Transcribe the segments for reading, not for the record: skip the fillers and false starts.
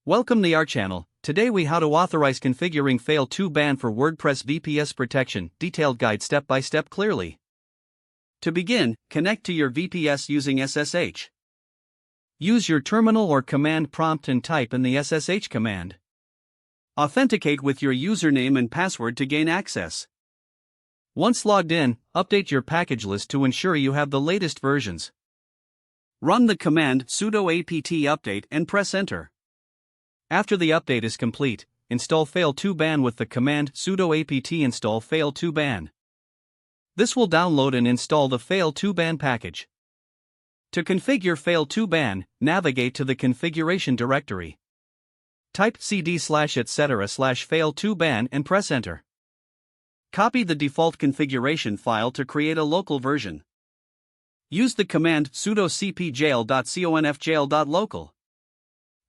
Welcome to our channel. Today we how to authorize configuring Fail2ban for WordPress VPS protection, detailed guide step by step clearly. To begin, connect to your VPS using SSH. Use your terminal or command prompt and type in the SSH command. Authenticate with your username and password to gain access. Once logged in, update your package list to ensure you have the latest versions. Run the command sudo apt update and press enter. After the update is complete, install Fail2ban with the command sudo apt install Fail2ban. This will download and install the Fail2ban package. To configure Fail2ban, navigate to the configuration directory. Type cd/etc/fail2ban and press enter. Copy the default configuration file to create a local version. Use the command sudo cpjail.confjail.local.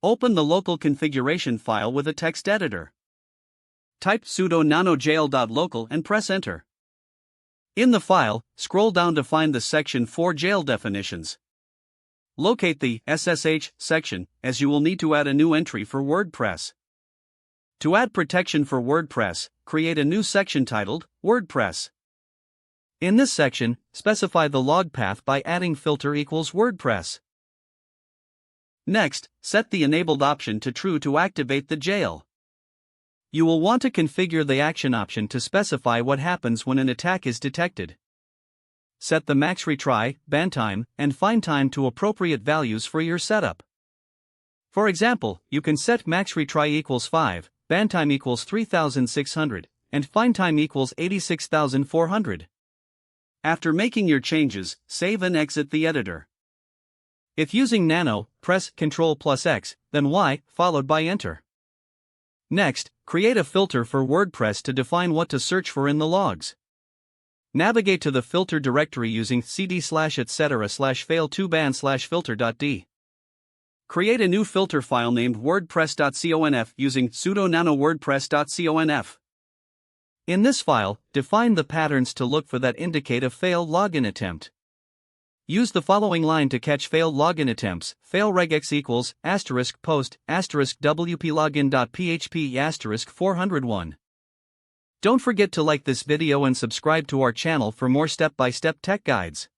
Open the local configuration file with a text editor. Type sudo nanojail.local and press enter. In the file, scroll down to find the section for jail definitions. Locate the SSH section, as you will need to add a new entry for WordPress. To add protection for WordPress, create a new section titled WordPress. In this section, specify the log path by adding filter equals WordPress. Next, set the enabled option to true to activate the jail. You will want to configure the action option to specify what happens when an attack is detected. Set the max retry, ban time, and find time to appropriate values for your setup. For example, you can set max retry equals 5, ban time equals 3600, and find time equals 86400. After making your changes, save and exit the editor. If using Nano, press Ctrl+X, then Y, followed by Enter. Next, create a filter for WordPress to define what to search for in the logs. Navigate to the filter directory using cd/etc/fail2ban/filter.d. Create a new filter file named wordpress.conf using sudo nano wordpress.conf. In this file, define the patterns to look for that indicate a failed login attempt. Use the following line to catch failed login attempts: fail regex equals *post *wplogin.php *401. Don't forget to like this video and subscribe to our channel for more step-by-step tech guides.